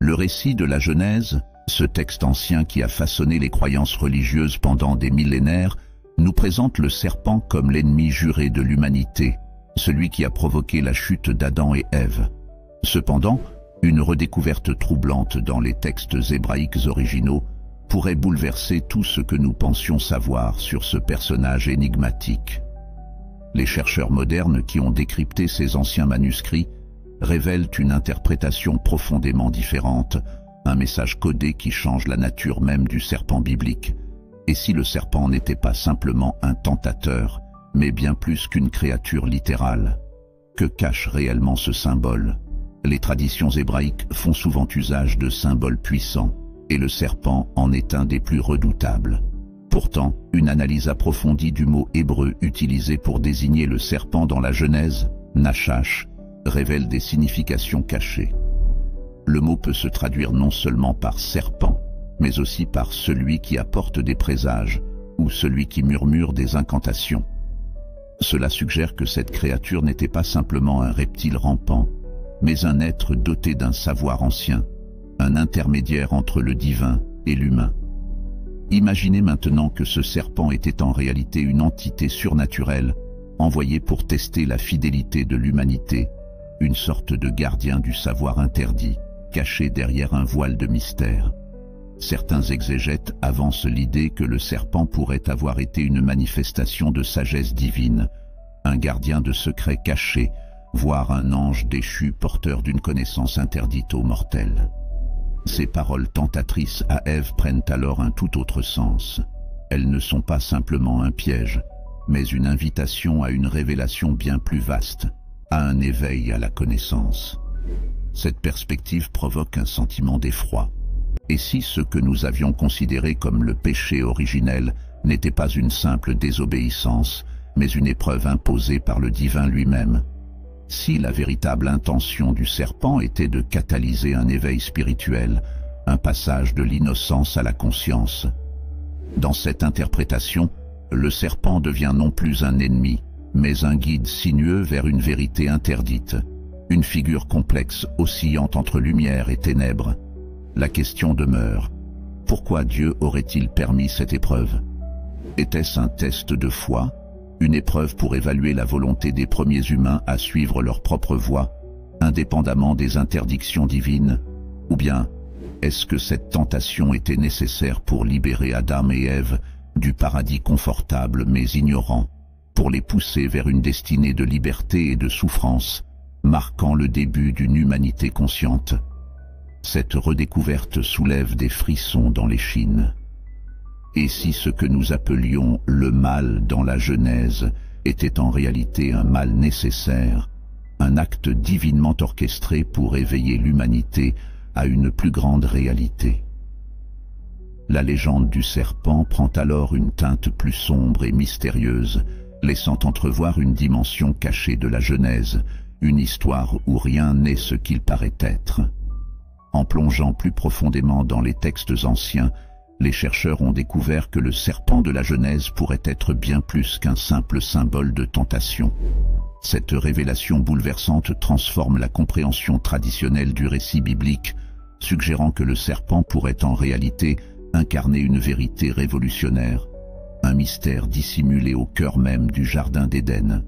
Le récit de la Genèse, ce texte ancien qui a façonné les croyances religieuses pendant des millénaires, nous présente le serpent comme l'ennemi juré de l'humanité, celui qui a provoqué la chute d'Adam et Ève. Cependant, une redécouverte troublante dans les textes hébraïques originaux pourrait bouleverser tout ce que nous pensions savoir sur ce personnage énigmatique. Les chercheurs modernes qui ont décrypté ces anciens manuscrits révèlent une interprétation profondément différente, un message codé qui change la nature même du serpent biblique. Et si le serpent n'était pas simplement un tentateur, mais bien plus qu'une créature littérale? Que cache réellement ce symbole? Les traditions hébraïques font souvent usage de symboles puissants, et le serpent en est un des plus redoutables. Pourtant, une analyse approfondie du mot hébreu utilisé pour désigner le serpent dans la Genèse, Nachash, révèle des significations cachées. Le mot peut se traduire non seulement par serpent, mais aussi par celui qui apporte des présages, ou celui qui murmure des incantations. Cela suggère que cette créature n'était pas simplement un reptile rampant, mais un être doté d'un savoir ancien, un intermédiaire entre le divin et l'humain. Imaginez maintenant que ce serpent était en réalité une entité surnaturelle, envoyée pour tester la fidélité de l'humanité, une sorte de gardien du savoir interdit, caché derrière un voile de mystère. Certains exégètes avancent l'idée que le serpent pourrait avoir été une manifestation de sagesse divine, un gardien de secrets cachés, voire un ange déchu porteur d'une connaissance interdite aux mortels. Ces paroles tentatrices à Ève prennent alors un tout autre sens. Elles ne sont pas simplement un piège, mais une invitation à une révélation bien plus vaste, à un éveil à la connaissance. Cette perspective provoque un sentiment d'effroi. Et si ce que nous avions considéré comme le péché originel n'était pas une simple désobéissance, mais une épreuve imposée par le divin lui-même? Si la véritable intention du serpent était de catalyser un éveil spirituel, un passage de l'innocence à la conscience? Dans cette interprétation, le serpent devient non plus un ennemi, mais un guide sinueux vers une vérité interdite, une figure complexe oscillant entre lumière et ténèbres. La question demeure: pourquoi Dieu aurait-il permis cette épreuve? Était-ce un test de foi? Une épreuve pour évaluer la volonté des premiers humains à suivre leur propre voie, indépendamment des interdictions divines? Ou bien, est-ce que cette tentation était nécessaire pour libérer Adam et Ève du paradis confortable mais ignorant, pour les pousser vers une destinée de liberté et de souffrance, marquant le début d'une humanité consciente? Cette redécouverte soulève des frissons dans l'échine. Et si ce que nous appelions le mal dans la Genèse était en réalité un mal nécessaire, un acte divinement orchestré pour éveiller l'humanité à une plus grande réalité? La légende du serpent prend alors une teinte plus sombre et mystérieuse, laissant entrevoir une dimension cachée de la Genèse, une histoire où rien n'est ce qu'il paraît être. En plongeant plus profondément dans les textes anciens, les chercheurs ont découvert que le serpent de la Genèse pourrait être bien plus qu'un simple symbole de tentation. Cette révélation bouleversante transforme la compréhension traditionnelle du récit biblique, suggérant que le serpent pourrait en réalité incarner une vérité révolutionnaire, un mystère dissimulé au cœur même du Jardin d'Éden.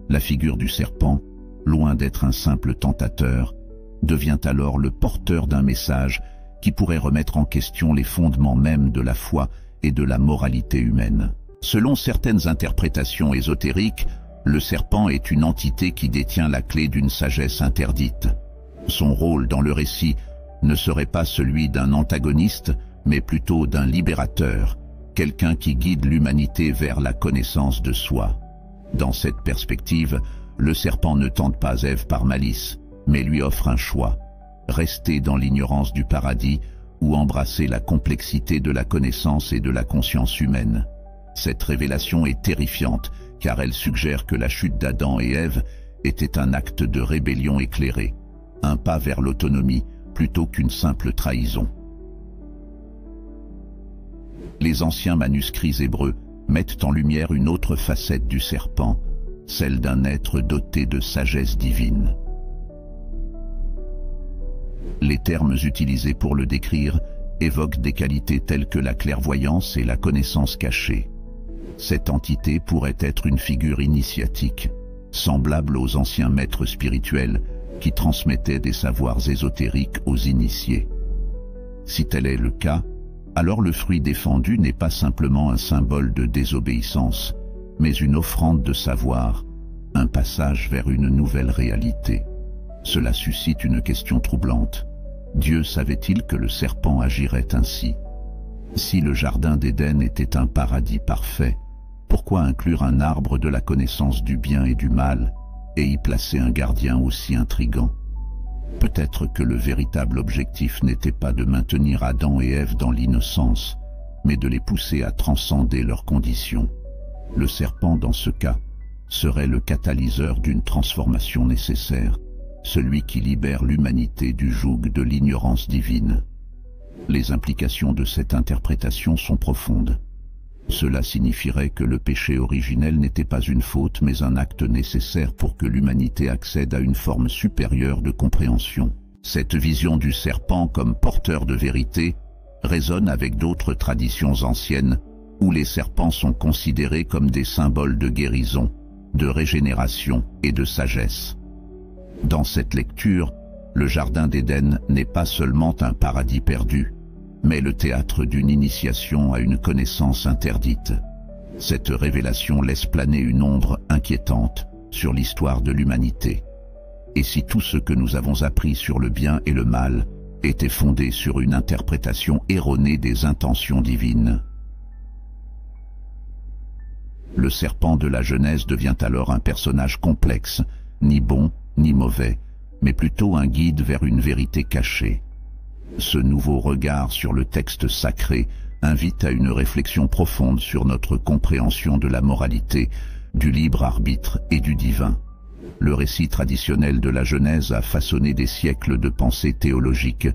La figure du serpent, loin d'être un simple tentateur, devient alors le porteur d'un message qui pourrait remettre en question les fondements mêmes de la foi et de la moralité humaine. Selon certaines interprétations ésotériques, le serpent est une entité qui détient la clé d'une sagesse interdite. Son rôle dans le récit ne serait pas celui d'un antagoniste, mais plutôt d'un libérateur, quelqu'un qui guide l'humanité vers la connaissance de soi. Dans cette perspective, le serpent ne tente pas Ève par malice, mais lui offre un choix: rester dans l'ignorance du paradis ou embrasser la complexité de la connaissance et de la conscience humaine. Cette révélation est terrifiante, car elle suggère que la chute d'Adam et Ève était un acte de rébellion éclairé, un pas vers l'autonomie plutôt qu'une simple trahison. Les anciens manuscrits hébreux mettent en lumière une autre facette du serpent, celle d'un être doté de sagesse divine. Les termes utilisés pour le décrire évoquent des qualités telles que la clairvoyance et la connaissance cachée. Cette entité pourrait être une figure initiatique, semblable aux anciens maîtres spirituels qui transmettaient des savoirs ésotériques aux initiés. Si tel est le cas, alors le fruit défendu n'est pas simplement un symbole de désobéissance, mais une offrande de savoir, un passage vers une nouvelle réalité. Cela suscite une question troublante. Dieu savait-il que le serpent agirait ainsi? Si le jardin d'Éden était un paradis parfait, pourquoi inclure un arbre de la connaissance du bien et du mal et y placer un gardien aussi intrigant? Peut-être que le véritable objectif n'était pas de maintenir Adam et Ève dans l'innocence, mais de les pousser à transcender leurs conditions. Le serpent, dans ce cas, serait le catalyseur d'une transformation nécessaire, celui qui libère l'humanité du joug de l'ignorance divine. Les implications de cette interprétation sont profondes. Cela signifierait que le péché originel n'était pas une faute mais un acte nécessaire pour que l'humanité accède à une forme supérieure de compréhension. Cette vision du serpent comme porteur de vérité résonne avec d'autres traditions anciennes où les serpents sont considérés comme des symboles de guérison, de régénération et de sagesse. Dans cette lecture, le jardin d'Éden n'est pas seulement un paradis perdu, mais le théâtre d'une initiation à une connaissance interdite. Cette révélation laisse planer une ombre inquiétante sur l'histoire de l'humanité. Et si tout ce que nous avons appris sur le bien et le mal était fondé sur une interprétation erronée des intentions divines? Le serpent de la Genèse devient alors un personnage complexe, ni bon ni mauvais, mais plutôt un guide vers une vérité cachée. Ce nouveau regard sur le texte sacré invite à une réflexion profonde sur notre compréhension de la moralité, du libre arbitre et du divin. Le récit traditionnel de la Genèse a façonné des siècles de pensée théologique,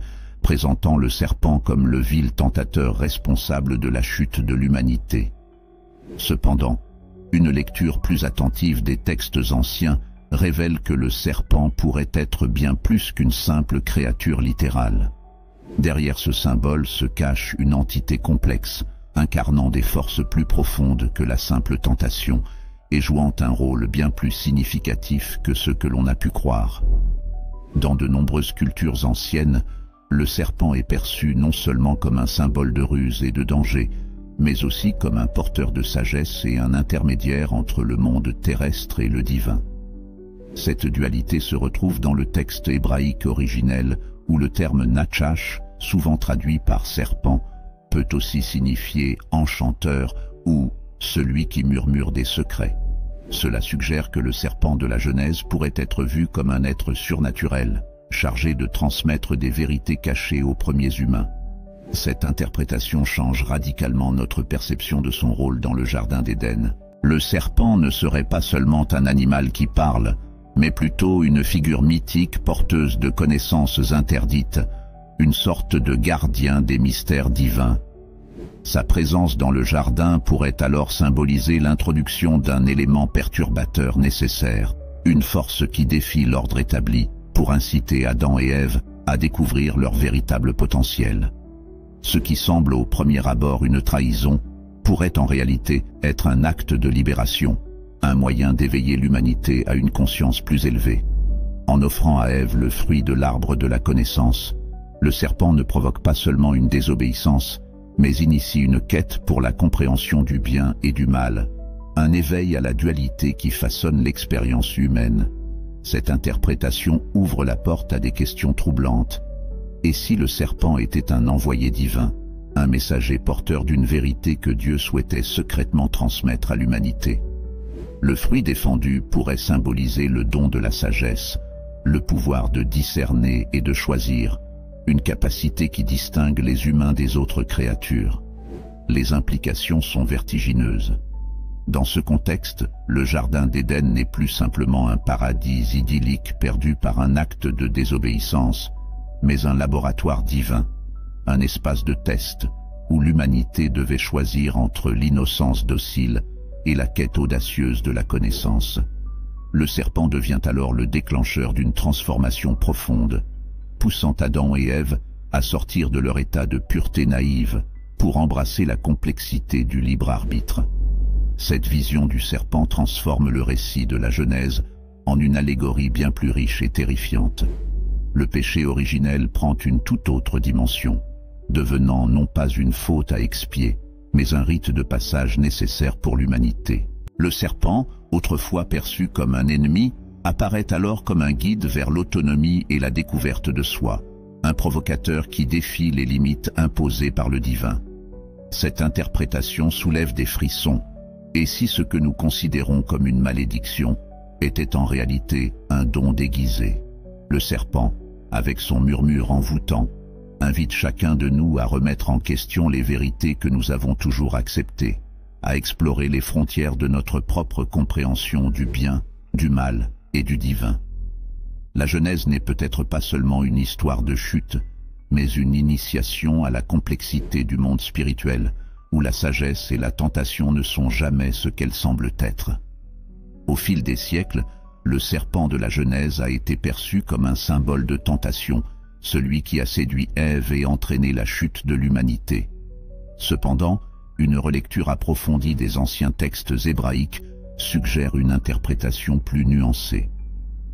présentant le serpent comme le vil tentateur responsable de la chute de l'humanité. Cependant, une lecture plus attentive des textes anciens révèle que le serpent pourrait être bien plus qu'une simple créature littérale. Derrière ce symbole se cache une entité complexe, incarnant des forces plus profondes que la simple tentation et jouant un rôle bien plus significatif que ce que l'on a pu croire. Dans de nombreuses cultures anciennes, le serpent est perçu non seulement comme un symbole de ruse et de danger, mais aussi comme un porteur de sagesse et un intermédiaire entre le monde terrestre et le divin. Cette dualité se retrouve dans le texte hébraïque originel où le terme Nachash, souvent traduit par serpent, peut aussi signifier enchanteur ou celui qui murmure des secrets. Cela suggère que le serpent de la Genèse pourrait être vu comme un être surnaturel, chargé de transmettre des vérités cachées aux premiers humains. Cette interprétation change radicalement notre perception de son rôle dans le jardin d'Éden. Le serpent ne serait pas seulement un animal qui parle, mais plutôt une figure mythique porteuse de connaissances interdites, une sorte de gardien des mystères divins. Sa présence dans le jardin pourrait alors symboliser l'introduction d'un élément perturbateur nécessaire, une force qui défie l'ordre établi, pour inciter Adam et Ève à découvrir leur véritable potentiel. Ce qui semble au premier abord une trahison, pourrait en réalité être un acte de libération, un moyen d'éveiller l'humanité à une conscience plus élevée. En offrant à Ève le fruit de l'arbre de la connaissance, le serpent ne provoque pas seulement une désobéissance, mais initie une quête pour la compréhension du bien et du mal, un éveil à la dualité qui façonne l'expérience humaine. Cette interprétation ouvre la porte à des questions troublantes. Et si le serpent était un envoyé divin, un messager porteur d'une vérité que Dieu souhaitait secrètement transmettre à l'humanité? Le fruit défendu pourrait symboliser le don de la sagesse, le pouvoir de discerner et de choisir, une capacité qui distingue les humains des autres créatures. Les implications sont vertigineuses. Dans ce contexte, le jardin d'Éden n'est plus simplement un paradis idyllique perdu par un acte de désobéissance, mais un laboratoire divin, un espace de test où l'humanité devait choisir entre l'innocence docile et la quête audacieuse de la connaissance. Le serpent devient alors le déclencheur d'une transformation profonde, poussant Adam et Ève à sortir de leur état de pureté naïve pour embrasser la complexité du libre arbitre. Cette vision du serpent transforme le récit de la Genèse en une allégorie bien plus riche et terrifiante. Le péché originel prend une toute autre dimension, devenant non pas une faute à expier, mais un rite de passage nécessaire pour l'humanité. Le serpent, autrefois perçu comme un ennemi, apparaît alors comme un guide vers l'autonomie et la découverte de soi, un provocateur qui défie les limites imposées par le divin. Cette interprétation soulève des frissons, et si ce que nous considérons comme une malédiction était en réalité un don déguisé? Le serpent, avec son murmure envoûtant, invite chacun de nous à remettre en question les vérités que nous avons toujours acceptées, à explorer les frontières de notre propre compréhension du bien, du mal et du divin. La Genèse n'est peut-être pas seulement une histoire de chute, mais une initiation à la complexité du monde spirituel, où la sagesse et la tentation ne sont jamais ce qu'elles semblent être. Au fil des siècles, le serpent de la Genèse a été perçu comme un symbole de tentation, celui qui a séduit Ève et entraîné la chute de l'humanité. Cependant, une relecture approfondie des anciens textes hébraïques suggère une interprétation plus nuancée.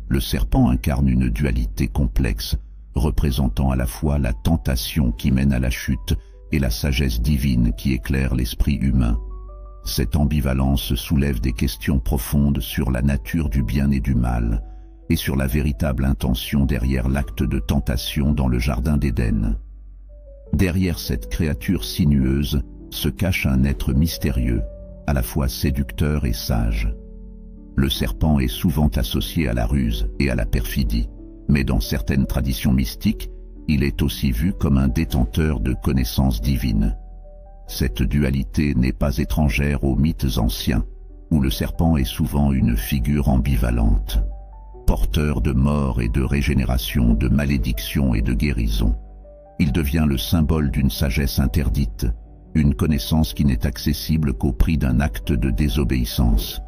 Le serpent incarne une dualité complexe, représentant à la fois la tentation qui mène à la chute et la sagesse divine qui éclaire l'esprit humain. Cette ambivalence soulève des questions profondes sur la nature du bien et du mal, et sur la véritable intention derrière l'acte de tentation dans le jardin d'Éden. Derrière cette créature sinueuse se cache un être mystérieux, à la fois séducteur et sage. Le serpent est souvent associé à la ruse et à la perfidie, mais dans certaines traditions mystiques, il est aussi vu comme un détenteur de connaissances divines. Cette dualité n'est pas étrangère aux mythes anciens, où le serpent est souvent une figure ambivalente, porteur de mort et de régénération, de malédiction et de guérison. Il devient le symbole d'une sagesse interdite, une connaissance qui n'est accessible qu'au prix d'un acte de désobéissance.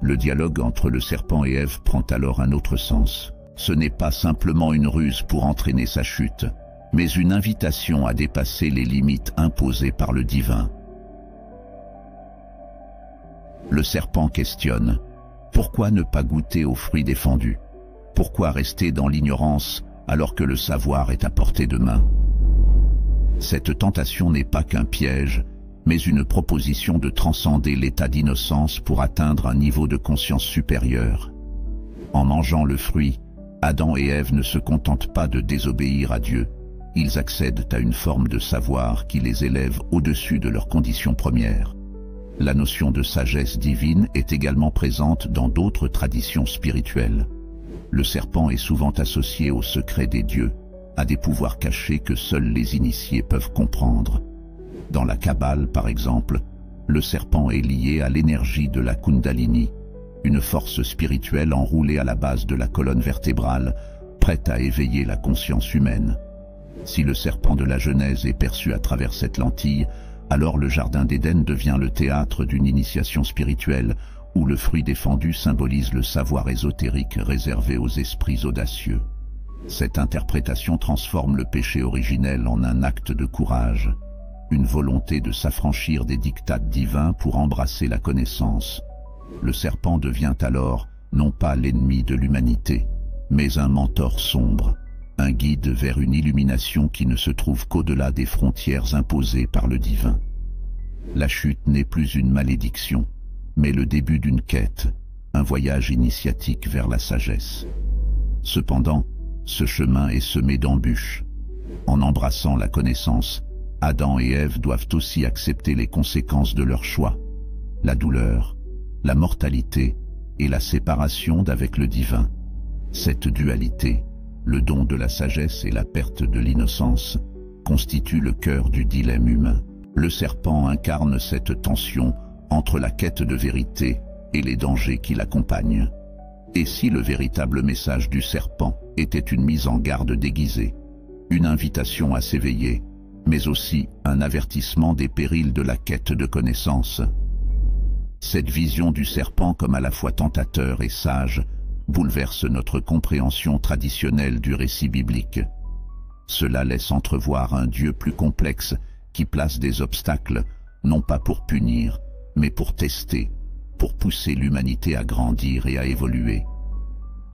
Le dialogue entre le serpent et Ève prend alors un autre sens. Ce n'est pas simplement une ruse pour entraîner sa chute, mais une invitation à dépasser les limites imposées par le divin. Le serpent questionne: pourquoi ne pas goûter aux fruits défendus? Pourquoi rester dans l'ignorance alors que le savoir est à portée de main? Cette tentation n'est pas qu'un piège, mais une proposition de transcender l'état d'innocence pour atteindre un niveau de conscience supérieur. En mangeant le fruit, Adam et Ève ne se contentent pas de désobéir à Dieu, ils accèdent à une forme de savoir qui les élève au-dessus de leurs conditions premières. La notion de sagesse divine est également présente dans d'autres traditions spirituelles. Le serpent est souvent associé au secret des dieux, à des pouvoirs cachés que seuls les initiés peuvent comprendre. Dans la Kabbale, par exemple, le serpent est lié à l'énergie de la Kundalini, une force spirituelle enroulée à la base de la colonne vertébrale, prête à éveiller la conscience humaine. Si le serpent de la Genèse est perçu à travers cette lentille, alors le jardin d'Éden devient le théâtre d'une initiation spirituelle, où le fruit défendu symbolise le savoir ésotérique réservé aux esprits audacieux. Cette interprétation transforme le péché originel en un acte de courage, une volonté de s'affranchir des diktats divins pour embrasser la connaissance. Le serpent devient alors non pas l'ennemi de l'humanité, mais un mentor sombre, un guide vers une illumination qui ne se trouve qu'au-delà des frontières imposées par le divin. La chute n'est plus une malédiction, mais le début d'une quête, un voyage initiatique vers la sagesse. Cependant, ce chemin est semé d'embûches. En embrassant la connaissance, Adam et Ève doivent aussi accepter les conséquences de leur choix, la douleur, la mortalité et la séparation d'avec le divin. Cette dualité, le don de la sagesse et la perte de l'innocence, constitue le cœur du dilemme humain. Le serpent incarne cette tension entre la quête de vérité et les dangers qui l'accompagnent. Et si le véritable message du serpent était une mise en garde déguisée, une invitation à s'éveiller, mais aussi un avertissement des périls de la quête de connaissance? Cette vision du serpent comme à la fois tentateur et sage bouleverse notre compréhension traditionnelle du récit biblique. Cela laisse entrevoir un Dieu plus complexe qui place des obstacles, non pas pour punir, mais pour tester, pour pousser l'humanité à grandir et à évoluer.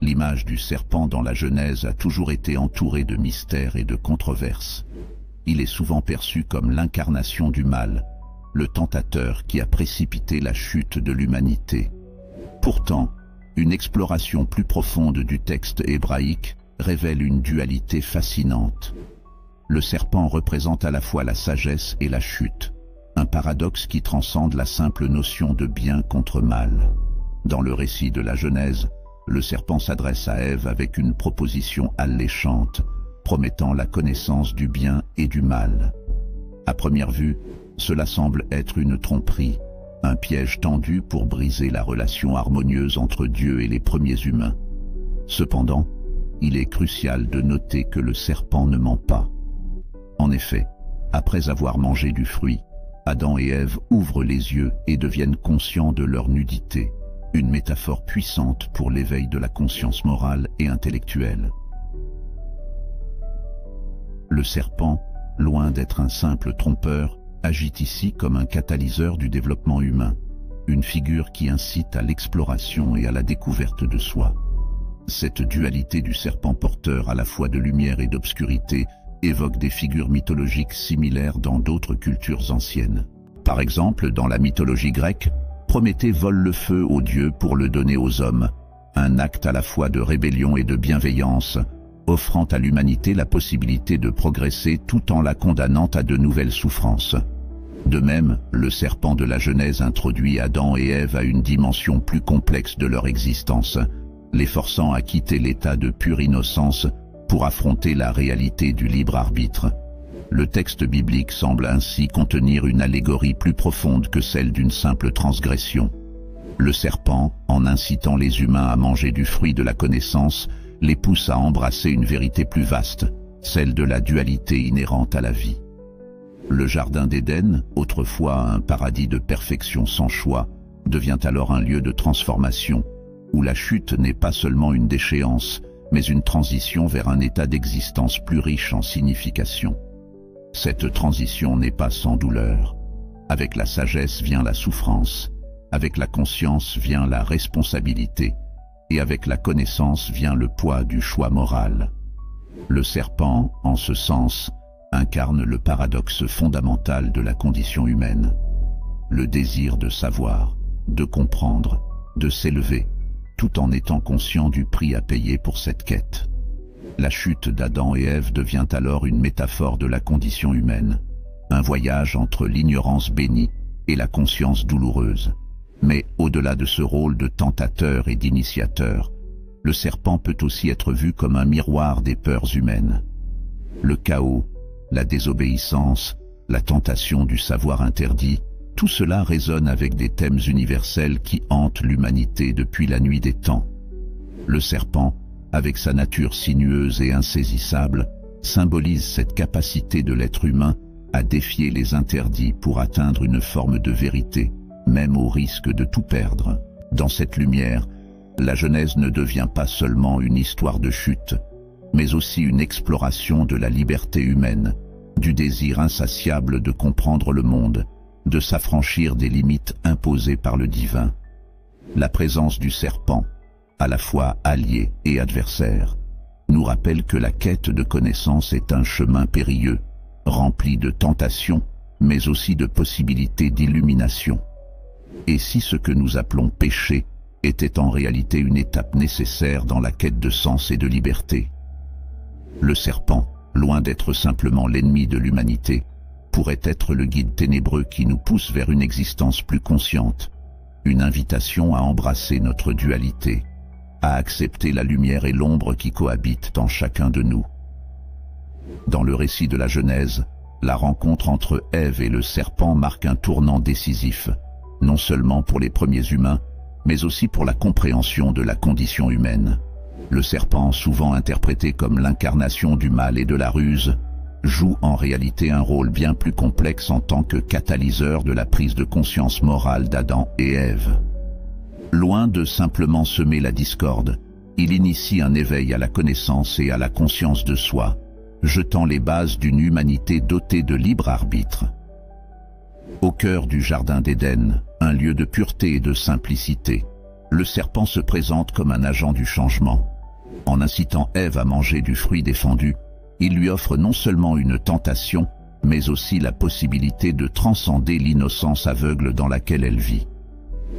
L'image du serpent dans la Genèse a toujours été entourée de mystères et de controverses. Il est souvent perçu comme l'incarnation du mal, le tentateur qui a précipité la chute de l'humanité. Pourtant, une exploration plus profonde du texte hébraïque révèle une dualité fascinante. Le serpent représente à la fois la sagesse et la chute, un paradoxe qui transcende la simple notion de bien contre mal. Dans le récit de la Genèse, le serpent s'adresse à Ève avec une proposition alléchante, promettant la connaissance du bien et du mal. À première vue, cela semble être une tromperie, un piège tendu pour briser la relation harmonieuse entre Dieu et les premiers humains. Cependant, il est crucial de noter que le serpent ne ment pas. En effet, après avoir mangé du fruit, Adam et Ève ouvrent les yeux et deviennent conscients de leur nudité, une métaphore puissante pour l'éveil de la conscience morale et intellectuelle. Le serpent, loin d'être un simple trompeur, agit ici comme un catalyseur du développement humain, une figure qui incite à l'exploration et à la découverte de soi. Cette dualité du serpent porteur à la fois de lumière et d'obscurité évoque des figures mythologiques similaires dans d'autres cultures anciennes. Par exemple, dans la mythologie grecque, Prométhée vole le feu aux dieux pour le donner aux hommes, un acte à la fois de rébellion et de bienveillance, offrant à l'humanité la possibilité de progresser tout en la condamnant à de nouvelles souffrances. De même, le serpent de la Genèse introduit Adam et Ève à une dimension plus complexe de leur existence, les forçant à quitter l'état de pure innocence pour affronter la réalité du libre arbitre. Le texte biblique semble ainsi contenir une allégorie plus profonde que celle d'une simple transgression. Le serpent, en incitant les humains à manger du fruit de la connaissance, les pousse à embrasser une vérité plus vaste, celle de la dualité inhérente à la vie. Le jardin d'Éden, autrefois un paradis de perfection sans choix, devient alors un lieu de transformation, où la chute n'est pas seulement une déchéance, mais une transition vers un état d'existence plus riche en signification. Cette transition n'est pas sans douleur. Avec la sagesse vient la souffrance, avec la conscience vient la responsabilité, et avec la connaissance vient le poids du choix moral. Le serpent, en ce sens, incarne le paradoxe fondamental de la condition humaine. Le désir de savoir, de comprendre, de s'élever, tout en étant conscient du prix à payer pour cette quête. La chute d'Adam et Ève devient alors une métaphore de la condition humaine, un voyage entre l'ignorance bénie et la conscience douloureuse. Mais au-delà de ce rôle de tentateur et d'initiateur, le serpent peut aussi être vu comme un miroir des peurs humaines. Le chaos, la désobéissance, la tentation du savoir interdit, tout cela résonne avec des thèmes universels qui hantent l'humanité depuis la nuit des temps. Le serpent, avec sa nature sinueuse et insaisissable, symbolise cette capacité de l'être humain à défier les interdits pour atteindre une forme de vérité, même au risque de tout perdre. Dans cette lumière, la Genèse ne devient pas seulement une histoire de chute, mais aussi une exploration de la liberté humaine, du désir insatiable de comprendre le monde, de s'affranchir des limites imposées par le divin. La présence du serpent, à la fois allié et adversaire, nous rappelle que la quête de connaissance est un chemin périlleux, rempli de tentations, mais aussi de possibilités d'illumination. Et si ce que nous appelons péché était en réalité une étape nécessaire dans la quête de sens et de liberté? Le serpent, loin d'être simplement l'ennemi de l'humanité, pourrait être le guide ténébreux qui nous pousse vers une existence plus consciente, une invitation à embrasser notre dualité, à accepter la lumière et l'ombre qui cohabitent en chacun de nous. Dans le récit de la Genèse, la rencontre entre Ève et le serpent marque un tournant décisif, non seulement pour les premiers humains, mais aussi pour la compréhension de la condition humaine. Le serpent, souvent interprété comme l'incarnation du mal et de la ruse, joue en réalité un rôle bien plus complexe en tant que catalyseur de la prise de conscience morale d'Adam et Ève. Loin de simplement semer la discorde, il initie un éveil à la connaissance et à la conscience de soi, jetant les bases d'une humanité dotée de libre arbitre. Au cœur du Jardin d'Éden, un lieu de pureté et de simplicité, le serpent se présente comme un agent du changement. En incitant Ève à manger du fruit défendu, il lui offre non seulement une tentation, mais aussi la possibilité de transcender l'innocence aveugle dans laquelle elle vit.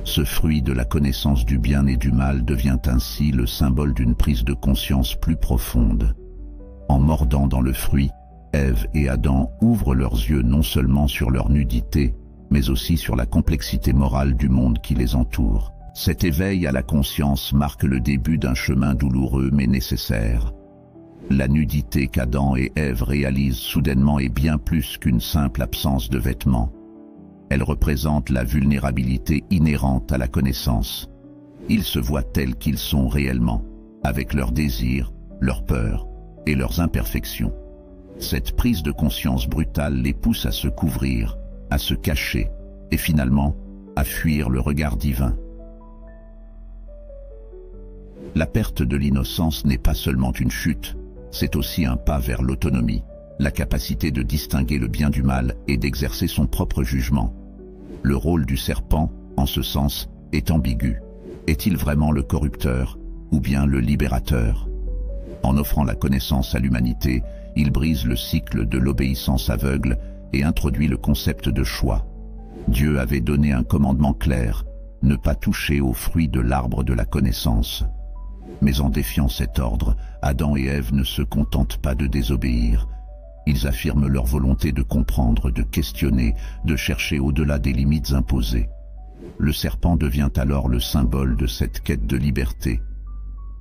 Ce fruit de la connaissance du bien et du mal devient ainsi le symbole d'une prise de conscience plus profonde. En mordant dans le fruit, Ève et Adam ouvrent leurs yeux non seulement sur leur nudité, mais aussi sur la complexité morale du monde qui les entoure. Cet éveil à la conscience marque le début d'un chemin douloureux mais nécessaire. La nudité qu'Adam et Ève réalisent soudainement est bien plus qu'une simple absence de vêtements. Elle représente la vulnérabilité inhérente à la connaissance. Ils se voient tels qu'ils sont réellement, avec leurs désirs, leurs peurs et leurs imperfections. Cette prise de conscience brutale les pousse à se couvrir, à se cacher et finalement à fuir le regard divin. La perte de l'innocence n'est pas seulement une chute, c'est aussi un pas vers l'autonomie, la capacité de distinguer le bien du mal et d'exercer son propre jugement. Le rôle du serpent, en ce sens, est ambigu. Est-il vraiment le corrupteur ou bien le libérateur? En offrant la connaissance à l'humanité, il brise le cycle de l'obéissance aveugle et introduit le concept de choix. Dieu avait donné un commandement clair, ne pas toucher aux fruits de l'arbre de la connaissance. Mais en défiant cet ordre, Adam et Ève ne se contentent pas de désobéir. Ils affirment leur volonté de comprendre, de questionner, de chercher au-delà des limites imposées. Le serpent devient alors le symbole de cette quête de liberté.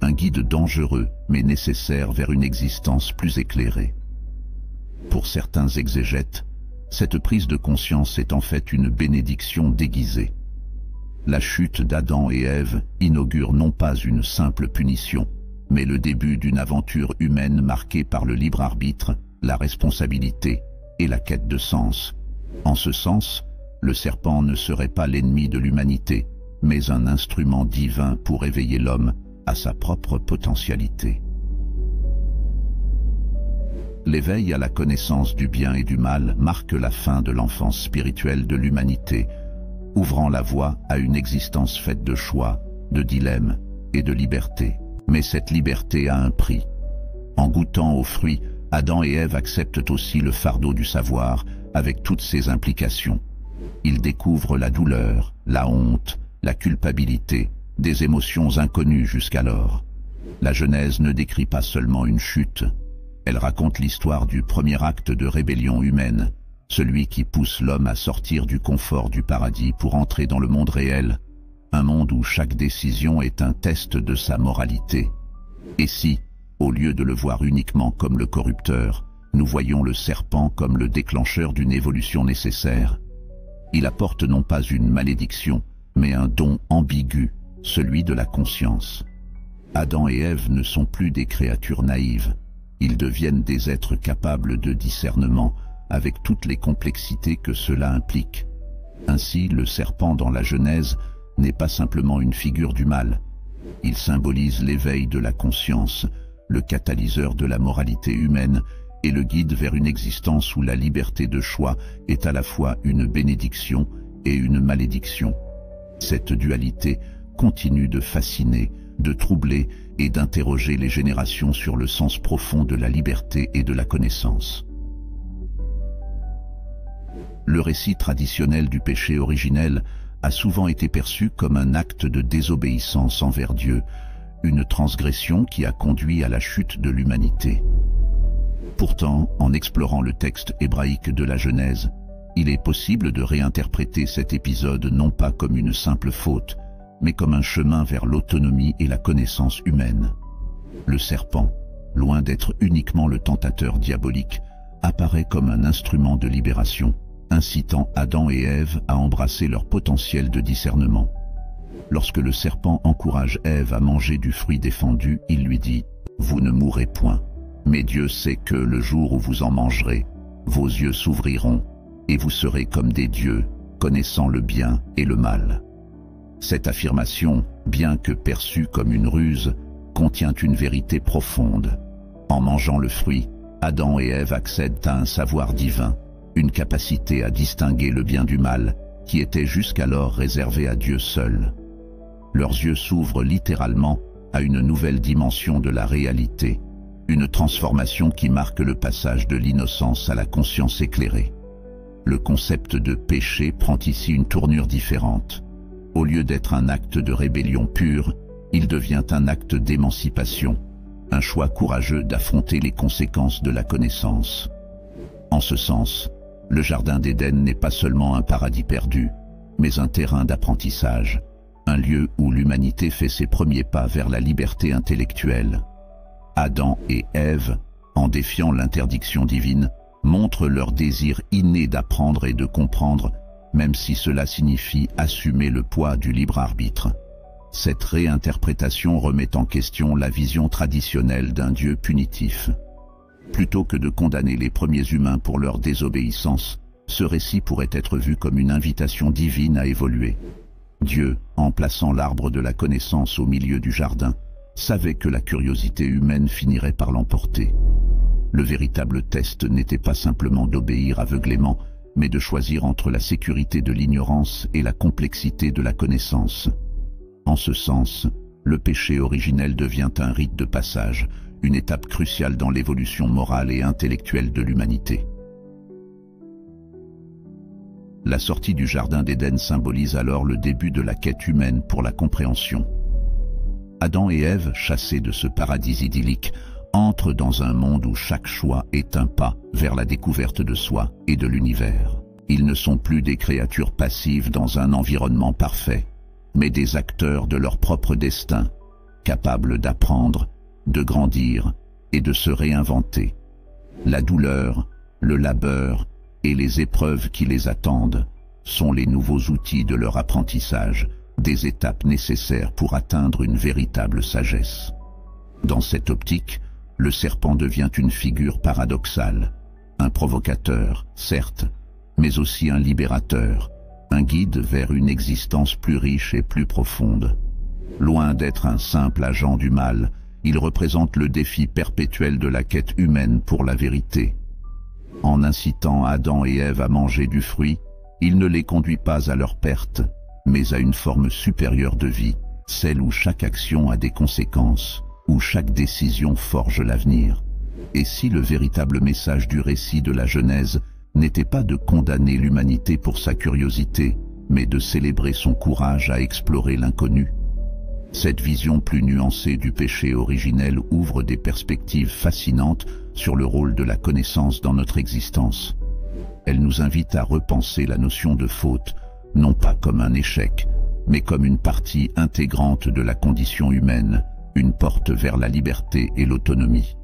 Un guide dangereux, mais nécessaire vers une existence plus éclairée. Pour certains exégètes, cette prise de conscience est en fait une bénédiction déguisée. La chute d'Adam et Ève inaugure non pas une simple punition, mais le début d'une aventure humaine marquée par le libre arbitre, la responsabilité et la quête de sens. En ce sens, le serpent ne serait pas l'ennemi de l'humanité, mais un instrument divin pour éveiller l'homme à sa propre potentialité. L'éveil à la connaissance du bien et du mal marque la fin de l'enfance spirituelle de l'humanité, ouvrant la voie à une existence faite de choix, de dilemmes et de liberté. Mais cette liberté a un prix. En goûtant aux fruits, Adam et Ève acceptent aussi le fardeau du savoir, avec toutes ses implications. Ils découvrent la douleur, la honte, la culpabilité, des émotions inconnues jusqu'alors. La Genèse ne décrit pas seulement une chute, elle raconte l'histoire du premier acte de rébellion humaine, celui qui pousse l'homme à sortir du confort du paradis pour entrer dans le monde réel, un monde où chaque décision est un test de sa moralité. Et si, au lieu de le voir uniquement comme le corrupteur, nous voyons le serpent comme le déclencheur d'une évolution nécessaire? Il apporte non pas une malédiction, mais un don ambigu, celui de la conscience. Adam et Ève ne sont plus des créatures naïves, ils deviennent des êtres capables de discernement, avec toutes les complexités que cela implique. Ainsi, le serpent dans la Genèse n'est pas simplement une figure du mal. Il symbolise l'éveil de la conscience, le catalyseur de la moralité humaine et le guide vers une existence où la liberté de choix est à la fois une bénédiction et une malédiction. Cette dualité continue de fasciner, de troubler et d'interroger les générations sur le sens profond de la liberté et de la connaissance. Le récit traditionnel du péché originel a souvent été perçu comme un acte de désobéissance envers Dieu, une transgression qui a conduit à la chute de l'humanité. Pourtant, en explorant le texte hébraïque de la Genèse, il est possible de réinterpréter cet épisode non pas comme une simple faute, mais comme un chemin vers l'autonomie et la connaissance humaine. Le serpent, loin d'être uniquement le tentateur diabolique, apparaît comme un instrument de libération, incitant Adam et Ève à embrasser leur potentiel de discernement. Lorsque le serpent encourage Ève à manger du fruit défendu, il lui dit « Vous ne mourrez point, mais Dieu sait que le jour où vous en mangerez, vos yeux s'ouvriront, et vous serez comme des dieux, connaissant le bien et le mal. » Cette affirmation, bien que perçue comme une ruse, contient une vérité profonde. En mangeant le fruit, Adam et Ève accèdent à un savoir divin, une capacité à distinguer le bien du mal, qui était jusqu'alors réservée à Dieu seul. Leurs yeux s'ouvrent littéralement à une nouvelle dimension de la réalité, une transformation qui marque le passage de l'innocence à la conscience éclairée. Le concept de péché prend ici une tournure différente. Au lieu d'être un acte de rébellion pure, il devient un acte d'émancipation, un choix courageux d'affronter les conséquences de la connaissance. En ce sens, le Jardin d'Éden n'est pas seulement un paradis perdu, mais un terrain d'apprentissage, un lieu où l'humanité fait ses premiers pas vers la liberté intellectuelle. Adam et Ève, en défiant l'interdiction divine, montrent leur désir inné d'apprendre et de comprendre, même si cela signifie assumer le poids du libre arbitre. Cette réinterprétation remet en question la vision traditionnelle d'un Dieu punitif. Plutôt que de condamner les premiers humains pour leur désobéissance, ce récit pourrait être vu comme une invitation divine à évoluer. Dieu, en plaçant l'arbre de la connaissance au milieu du jardin, savait que la curiosité humaine finirait par l'emporter. Le véritable test n'était pas simplement d'obéir aveuglément, mais de choisir entre la sécurité de l'ignorance et la complexité de la connaissance. En ce sens, le péché originel devient un rite de passage, une étape cruciale dans l'évolution morale et intellectuelle de l'humanité. La sortie du Jardin d'Éden symbolise alors le début de la quête humaine pour la compréhension. Adam et Ève, chassés de ce paradis idyllique, entrent dans un monde où chaque choix est un pas vers la découverte de soi et de l'univers. Ils ne sont plus des créatures passives dans un environnement parfait, mais des acteurs de leur propre destin, capables d'apprendre, de grandir et de se réinventer. La douleur, le labeur et les épreuves qui les attendent sont les nouveaux outils de leur apprentissage, des étapes nécessaires pour atteindre une véritable sagesse. Dans cette optique, le serpent devient une figure paradoxale, un provocateur, certes, mais aussi un libérateur, un guide vers une existence plus riche et plus profonde. Loin d'être un simple agent du mal, il représente le défi perpétuel de la quête humaine pour la vérité. En incitant Adam et Ève à manger du fruit, il ne les conduit pas à leur perte, mais à une forme supérieure de vie, celle où chaque action a des conséquences, où chaque décision forge l'avenir. Et si le véritable message du récit de la Genèse n'était pas de condamner l'humanité pour sa curiosité, mais de célébrer son courage à explorer l'inconnu? Cette vision plus nuancée du péché originel ouvre des perspectives fascinantes sur le rôle de la connaissance dans notre existence. Elle nous invite à repenser la notion de faute, non pas comme un échec, mais comme une partie intégrante de la condition humaine, une porte vers la liberté et l'autonomie.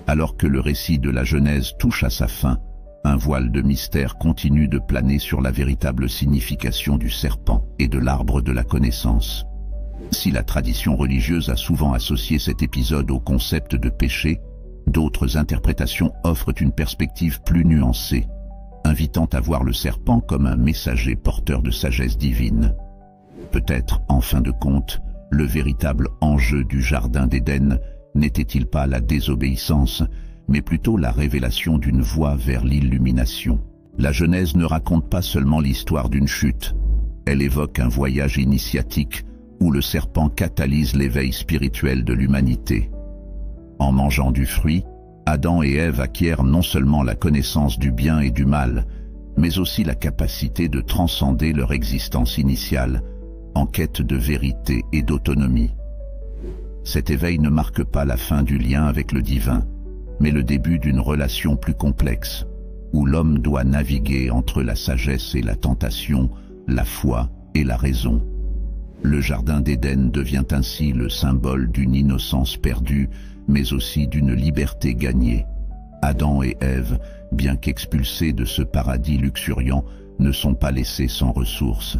Alors que le récit de la Genèse touche à sa fin, un voile de mystère continue de planer sur la véritable signification du serpent et de l'arbre de la connaissance. Si la tradition religieuse a souvent associé cet épisode au concept de péché, d'autres interprétations offrent une perspective plus nuancée, invitant à voir le serpent comme un messager porteur de sagesse divine. Peut-être, en fin de compte, le véritable enjeu du Jardin d'Éden n'était-il pas la désobéissance, mais plutôt la révélation d'une voie vers l'illumination. La Genèse ne raconte pas seulement l'histoire d'une chute, elle évoque un voyage initiatique où le serpent catalyse l'éveil spirituel de l'humanité. En mangeant du fruit, Adam et Ève acquièrent non seulement la connaissance du bien et du mal, mais aussi la capacité de transcender leur existence initiale, en quête de vérité et d'autonomie. Cet éveil ne marque pas la fin du lien avec le divin, mais le début d'une relation plus complexe, où l'homme doit naviguer entre la sagesse et la tentation, la foi et la raison. Le Jardin d'Éden devient ainsi le symbole d'une innocence perdue, mais aussi d'une liberté gagnée. Adam et Ève, bien qu'expulsés de ce paradis luxuriant, ne sont pas laissés sans ressources.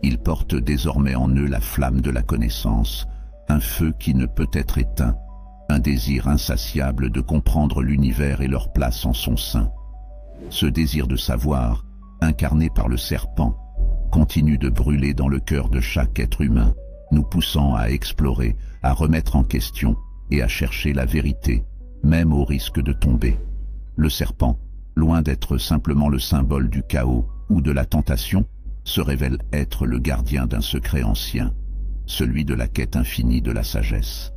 Ils portent désormais en eux la flamme de la connaissance, un feu qui ne peut être éteint, un désir insatiable de comprendre l'univers et leur place en son sein. Ce désir de savoir, incarné par le serpent, continue de brûler dans le cœur de chaque être humain, nous poussant à explorer, à remettre en question et à chercher la vérité, même au risque de tomber. Le serpent, loin d'être simplement le symbole du chaos ou de la tentation, se révèle être le gardien d'un secret ancien, celui de la quête infinie de la sagesse.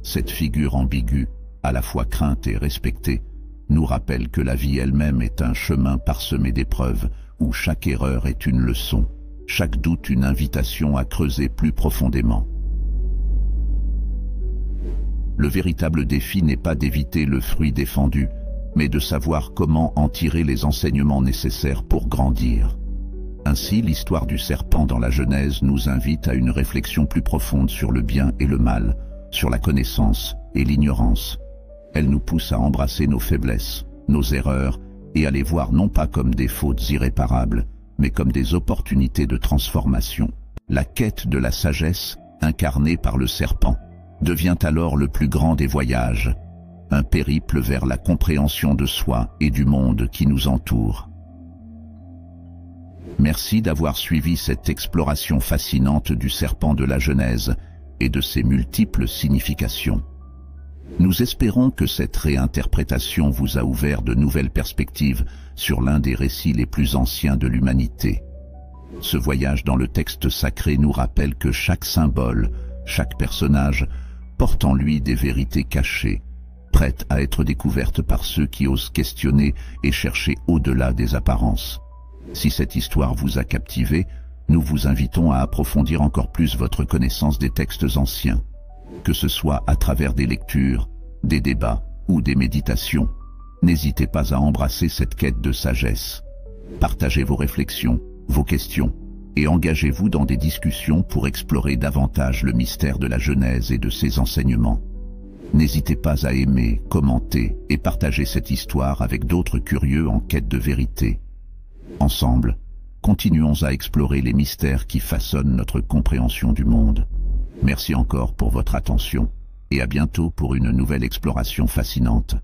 Cette figure ambiguë, à la fois crainte et respectée, nous rappelle que la vie elle-même est un chemin parsemé d'épreuves, où chaque erreur est une leçon, chaque doute une invitation à creuser plus profondément. Le véritable défi n'est pas d'éviter le fruit défendu, mais de savoir comment en tirer les enseignements nécessaires pour grandir. Ainsi, l'histoire du serpent dans la Genèse nous invite à une réflexion plus profonde sur le bien et le mal, sur la connaissance et l'ignorance. Elle nous pousse à embrasser nos faiblesses, nos erreurs, et à les voir non pas comme des fautes irréparables, mais comme des opportunités de transformation. La quête de la sagesse, incarnée par le serpent, devient alors le plus grand des voyages, un périple vers la compréhension de soi et du monde qui nous entoure. Merci d'avoir suivi cette exploration fascinante du serpent de la Genèse et de ses multiples significations. Nous espérons que cette réinterprétation vous a ouvert de nouvelles perspectives sur l'un des récits les plus anciens de l'humanité. Ce voyage dans le texte sacré nous rappelle que chaque symbole, chaque personnage, porte en lui des vérités cachées, prêtes à être découvertes par ceux qui osent questionner et chercher au-delà des apparences. Si cette histoire vous a captivé, nous vous invitons à approfondir encore plus votre connaissance des textes anciens. Que ce soit à travers des lectures, des débats ou des méditations, n'hésitez pas à embrasser cette quête de sagesse. Partagez vos réflexions, vos questions, et engagez-vous dans des discussions pour explorer davantage le mystère de la Genèse et de ses enseignements. N'hésitez pas à aimer, commenter et partager cette histoire avec d'autres curieux en quête de vérité. Ensemble, continuons à explorer les mystères qui façonnent notre compréhension du monde. Merci encore pour votre attention, et à bientôt pour une nouvelle exploration fascinante.